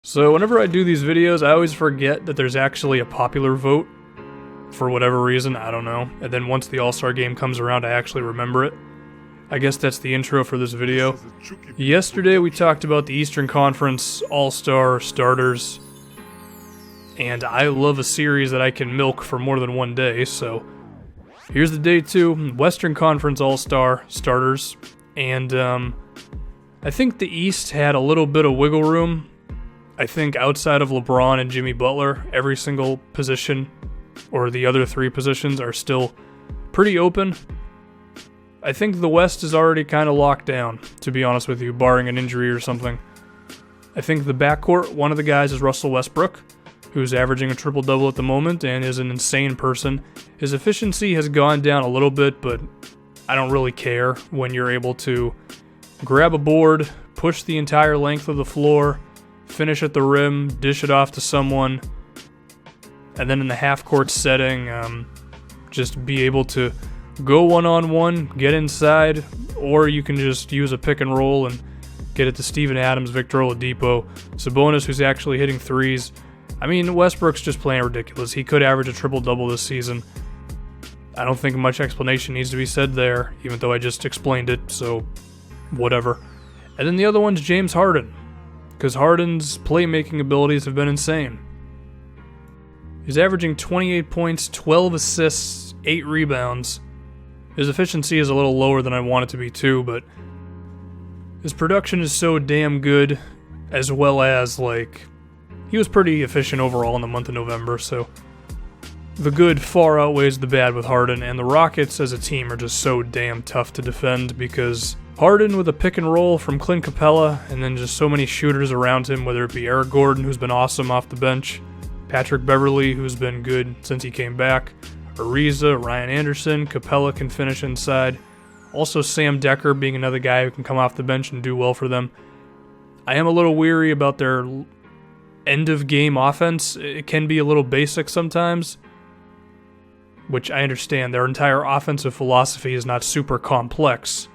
So whenever I do these videos, I always forget that there's actually a popular vote. For whatever reason, I don't know. And then once the All-Star game comes around, I actually remember it. I guess that's the intro for this video. Yesterday we talked about the Eastern Conference All-Star starters. And I love a series that I can milk for more than one day, so here's the day 2, Western Conference All-Star starters. And I think the East had a little bit of wiggle room. I think outside of LeBron and Jimmy Butler, every single position, or the other 3 positions, are still pretty open. I think the West is already kind of locked down, to be honest with you, barring an injury or something. I think the backcourt, one of the guys is Russell Westbrook, who's averaging a triple-double at the moment and is an insane person. His efficiency has gone down a little bit, but I don't really care when you're able to grab a board, push the entire length of the floor, finish at the rim, dish it off to someone, and then in the half-court setting, just be able to go one-on-one, get inside, or you can just use a pick and roll and get it to Steven Adams, Victor Oladipo, Sabonis, who's actually hitting threes. I mean, Westbrook's just playing ridiculous. He could average a triple-double this season. I don't think much explanation needs to be said there, even though I just explained it, so whatever. And then the other one's James Harden, because Harden's playmaking abilities have been insane. He's averaging 28 points, 12 assists, 8 rebounds. His efficiency is a little lower than I want it to be too, but his production is so damn good, as well as, he was pretty efficient overall in the month of November, so the good far outweighs the bad with Harden, and the Rockets as a team are just so damn tough to defend because Harden with a pick and roll from Clint Capella, and then just so many shooters around him, whether it be Eric Gordon, who's been awesome off the bench, Patrick Beverley, who's been good since he came back, Ariza, Ryan Anderson, Capella can finish inside. Also Sam Decker being another guy who can come off the bench and do well for them. I am a little weary about their end-of-game offense. It can be a little basic sometimes, which I understand. Their entire offensive philosophy is not super complex.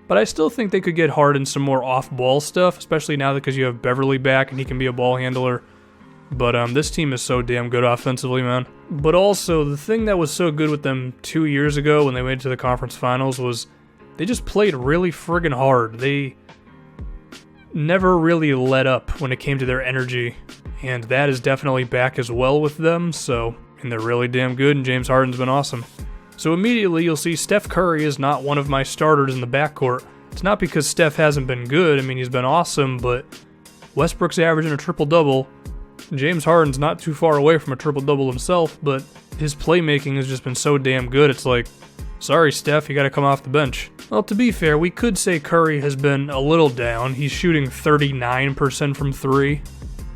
But I still think they could get Harden some more off-ball stuff, especially now because you have Beverly back and he can be a ball handler. But this team is so damn good offensively, man. But also, the thing that was so good with them 2 years ago when they went to the conference finals was they just played really friggin' hard. They never really let up when it came to their energy, and that is definitely back as well with them, and they're really damn good, and James Harden's been awesome. So immediately you'll see Steph Curry is not one of my starters in the backcourt. It's not because Steph hasn't been good. I mean, he's been awesome, but Westbrook's averaging a triple-double. James Harden's not too far away from a triple-double himself, but his playmaking has just been so damn good, it's like, sorry Steph, you gotta come off the bench. Well, to be fair, we could say Curry has been a little down. He's shooting 39% from 3.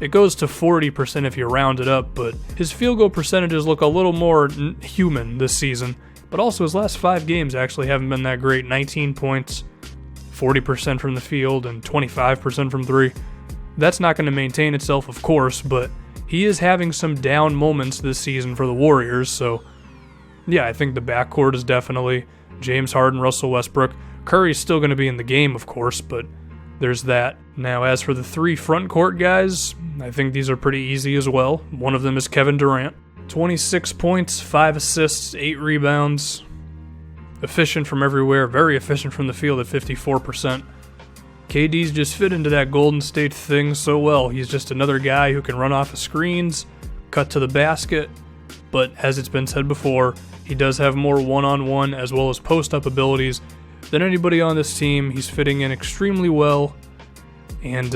It goes to 40% if you round it up, but his field goal percentages look a little more human this season. But also his last 5 games actually haven't been that great. 19 points, 40% from the field, and 25% from 3. That's not going to maintain itself, of course, but he is having some down moments this season for the Warriors, so yeah, I think the backcourt is definitely James Harden, Russell Westbrook. Curry's still going to be in the game, of course, but there's that. Now, as for the 3 front court guys, I think these are pretty easy as well. One of them is Kevin Durant. 26 points, 5 assists, 8 rebounds. Efficient from everywhere, very efficient from the field at 54%. KD's just fit into that Golden State thing so well. He's just another guy who can run off of screens, cut to the basket, but as it's been said before, he does have more one-on-one as well as post-up abilities than anybody on this team. He's fitting in extremely well, and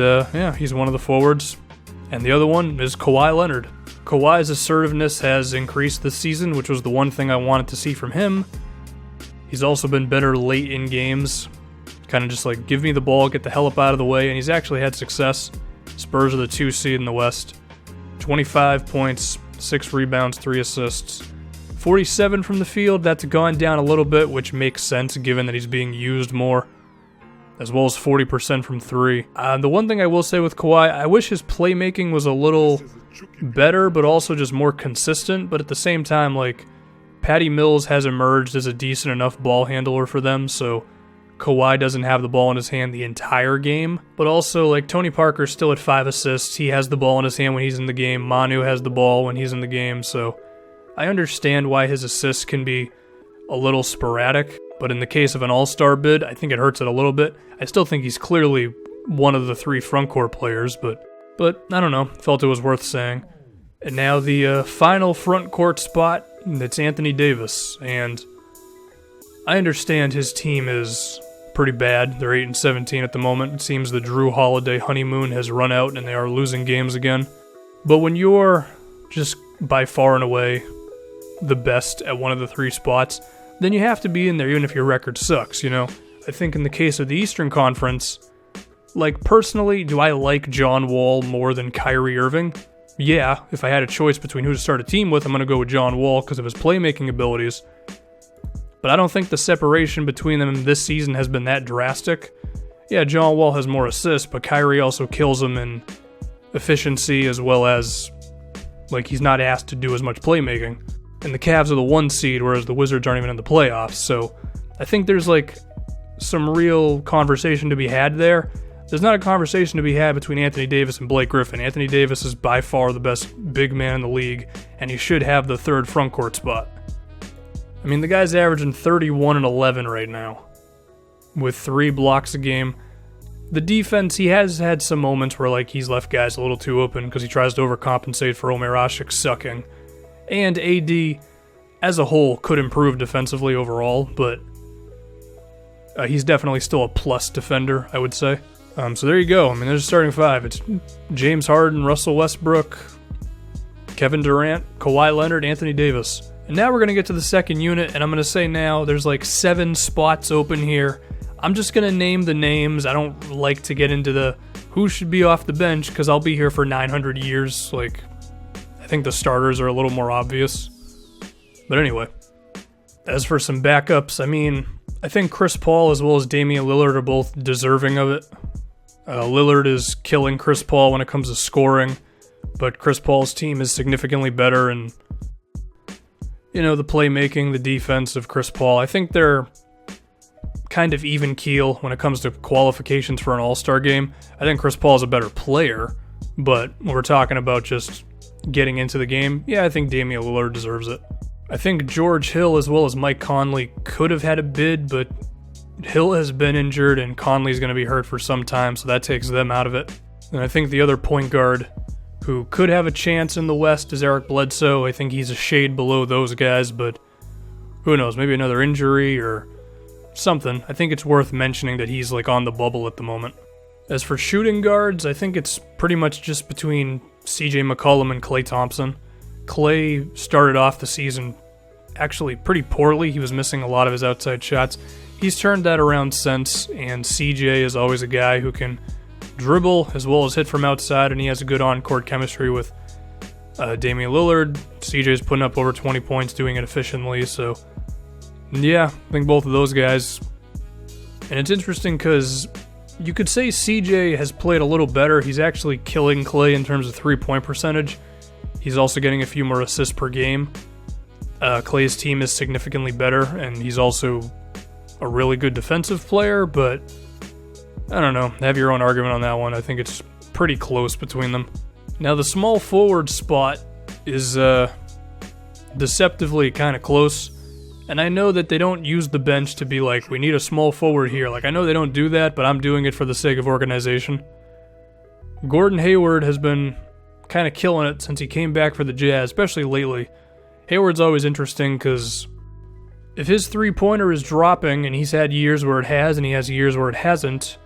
he's one of the forwards. And the other one is Kawhi Leonard. Kawhi's assertiveness has increased this season, which was the one thing I wanted to see from him. He's also been better late in games. Kind of just like, give me the ball, get the hell up out of the way, and he's actually had success. Spurs are the 2 seed in the West. 25 points, 6 rebounds, 3 assists. 47 from the field, that's gone down a little bit, which makes sense given that he's being used more. As well as 40% from 3. The one thing I will say with Kawhi, I wish his playmaking was a little better, but also just more consistent. But at the same time, Patty Mills has emerged as a decent enough ball handler for them, so Kawhi doesn't have the ball in his hand the entire game, but also, like, Tony Parker's still at 5 assists. He has the ball in his hand when he's in the game. Manu has the ball when he's in the game, so I understand why his assists can be a little sporadic, but in the case of an all-star bid, I think it hurts it a little bit. I still think he's clearly one of the 3 frontcourt players, but I don't know, felt it was worth saying. And now the final frontcourt spot, it's Anthony Davis, and I understand his team is pretty bad. They're 8-17 at the moment. It seems the Drew Holiday honeymoon has run out and they are losing games again. But when you're just by far and away the best at one of the 3 spots, then you have to be in there even if your record sucks, you know? I think in the case of the Eastern Conference, like, personally, do I like John Wall more than Kyrie Irving? Yeah, if I had a choice between who to start a team with, I'm going to go with John Wall because of his playmaking abilities. But I don't think the separation between them this season has been that drastic. Yeah, John Wall has more assists, but Kyrie also kills him in efficiency as well as, like, he's not asked to do as much playmaking. And the Cavs are the 1 seed, whereas the Wizards aren't even in the playoffs. So I think there's, like, some real conversation to be had there. There's not a conversation to be had between Anthony Davis and Blake Griffin. Anthony Davis is by far the best big man in the league, and he should have the 3rd frontcourt spot. I mean, the guy's averaging 31 and 11 right now, with 3 blocks a game. The defense, he has had some moments where, like, he's left guys a little too open because he tries to overcompensate for Omer Asik sucking. And AD, as a whole, could improve defensively overall, but he's definitely still a plus defender, I would say. So there you go. I mean, there's a starting 5. It's James Harden, Russell Westbrook, Kevin Durant, Kawhi Leonard, Anthony Davis. And now we're going to get to the second unit, and I'm going to say now there's like 7 spots open here. I'm just going to name the names. I don't like to get into the who should be off the bench because I'll be here for 900 years. Like, I think the starters are a little more obvious. But anyway, as for some backups, I mean, I think Chris Paul as well as Damian Lillard are both deserving of it. Lillard is killing Chris Paul when it comes to scoring, but Chris Paul's team is significantly better, and, you know, the playmaking, the defense of Chris Paul, I think they're kind of even keel when it comes to qualifications for an all-star game. I think Chris Paul is a better player, but when we're talking about just getting into the game, yeah, I think Damian Lillard deserves it. I think George Hill as well as Mike Conley could have had a bid, but Hill has been injured and Conley's going to be hurt for some time, so that takes them out of it. And I think the other point guard who could have a chance in the West is Eric Bledsoe. I think he's a shade below those guys, but who knows, maybe another injury or something. I think it's worth mentioning that he's like on the bubble at the moment. As for shooting guards, I think it's pretty much just between CJ McCollum and Klay Thompson. Klay started off the season actually pretty poorly. He was missing a lot of his outside shots. He's turned that around since, and CJ is always a guy who can dribble as well as hit from outside, and he has a good on-court chemistry with Damian Lillard. CJ's putting up over 20 points, doing it efficiently, so yeah, I think both of those guys. And it's interesting because you could say CJ has played a little better. He's actually killing Klay in terms of three-point percentage. He's also getting a few more assists per game. Klay's team is significantly better, and he's also a really good defensive player, but I don't know. Have your own argument on that one. I think it's pretty close between them. Now, the small forward spot is deceptively kind of close, and I know that they don't use the bench to be like, we need a small forward here. Like, I know they don't do that, but I'm doing it for the sake of organization. Gordon Hayward has been kind of killing it since he came back for the Jazz, especially lately. Hayward's always interesting because if his three-pointer is dropping, and he's had years where it has, and he has years where it hasn't,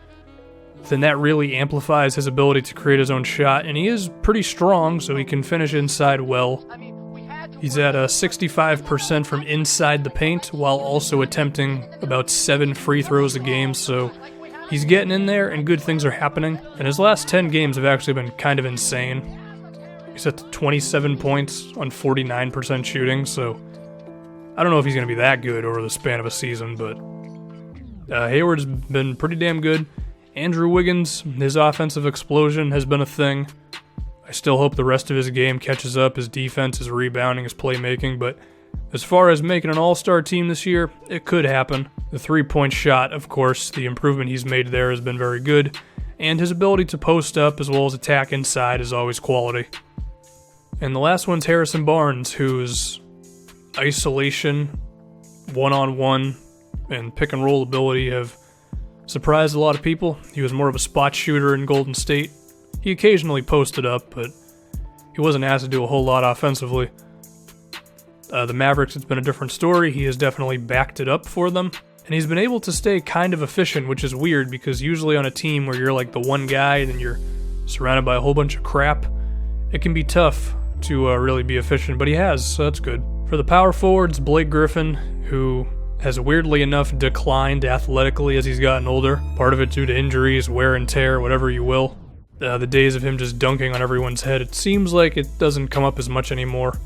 then that really amplifies his ability to create his own shot, and he is pretty strong, so he can finish inside well. He's at 65% from inside the paint, while also attempting about 7 free throws a game, so he's getting in there, and good things are happening. And his last 10 games have actually been kind of insane. He's at 27 points on 49% shooting, so I don't know if he's going to be that good over the span of a season, but Hayward's been pretty damn good. Andrew Wiggins, his offensive explosion has been a thing. I still hope the rest of his game catches up. His defense, his rebounding, his playmaking, but As far as making an all-star team this year, it could happen. The three-point shot, of course, the improvement he's made there has been very good, and his ability to post up as well as attack inside is always quality. And the last one's Harrison Barnes, whose isolation, one-on-one, and pick-and-roll ability have surprised a lot of people. He was more of a spot shooter in Golden State. He occasionally posted up, but he wasn't asked to do a whole lot offensively. The Mavericks, it's been a different story. He has definitely backed it up for them. And he's been able to stay kind of efficient, which is weird because usually on a team where you're like the one guy and you're surrounded by a whole bunch of crap, it can be tough to really be efficient, but he has, so that's good. For the power forwards, Blake Griffin, who has weirdly enough declined athletically as he's gotten older. Part of it due to injuries, wear and tear, whatever you will. The days of him just dunking on everyone's head, it seems like it doesn't come up as much anymore.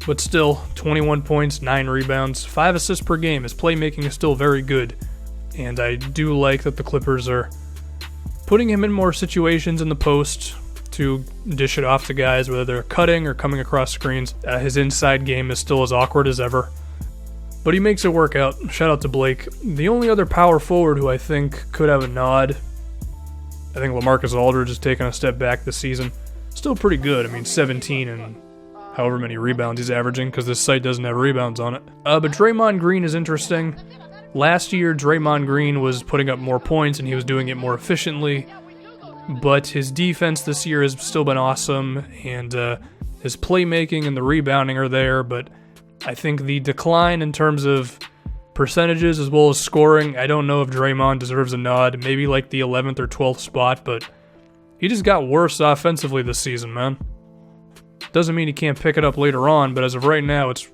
But still, 21 points, 9 rebounds, 5 assists per game. His playmaking is still very good. And I do like that the Clippers are putting him in more situations in the post to dish it off to guys, whether they're cutting or coming across screens. His inside game is still as awkward as ever. But he makes it work out. Shout out to Blake. The only other power forward who I think could have a nod, I think LaMarcus Aldridge has taken a step back this season. Still pretty good. I mean, 17 and however many rebounds he's averaging, because this site doesn't have rebounds on it. But Draymond Green is interesting. Last year, Draymond Green was putting up more points, and he was doing it more efficiently. But his defense this year has still been awesome, and his playmaking and the rebounding are there, but I think the decline in terms of percentages as well as scoring, I don't know if Draymond deserves a nod. Maybe like the 11th or 12th spot, but he just got worse offensively this season, man. Doesn't mean he can't pick it up later on, but as of right now, it's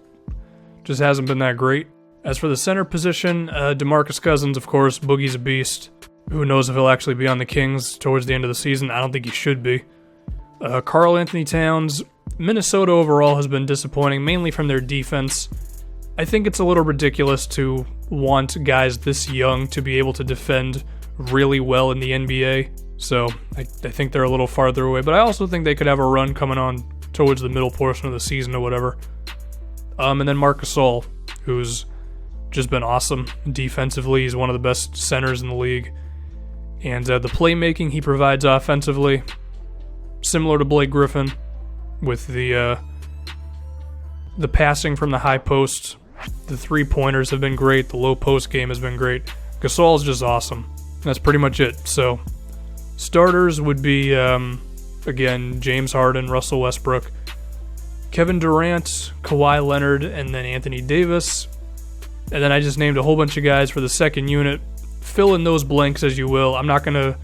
just hasn't been that great. As for the center position, DeMarcus Cousins, of course, Boogie's a beast. Who knows if he'll actually be on the Kings towards the end of the season? I don't think he should be. Karl Anthony Towns, Minnesota overall has been disappointing, mainly from their defense. I think it's a little ridiculous to want guys this young to be able to defend really well in the NBA, so I think they're a little farther away, but I also think they could have a run coming on towards the middle portion of the season or whatever. And then Marc Gasol, who's just been awesome defensively. He's one of the best centers in the league. And the playmaking he provides offensively, similar to Blake Griffin, with the passing from the high post. The three-pointers have been great. The low post game has been great. Gasol's just awesome. That's pretty much it. So, starters would be, again, James Harden, Russell Westbrook, Kevin Durant, Kawhi Leonard, and then Anthony Davis. And then I just named a whole bunch of guys for the second unit. Fill in those blanks as you will. I'm not going to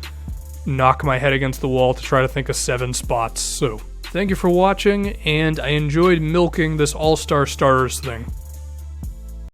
knock my head against the wall to try to think of 7 spots. So, thank you for watching, and I enjoyed milking this All-Star Starters thing.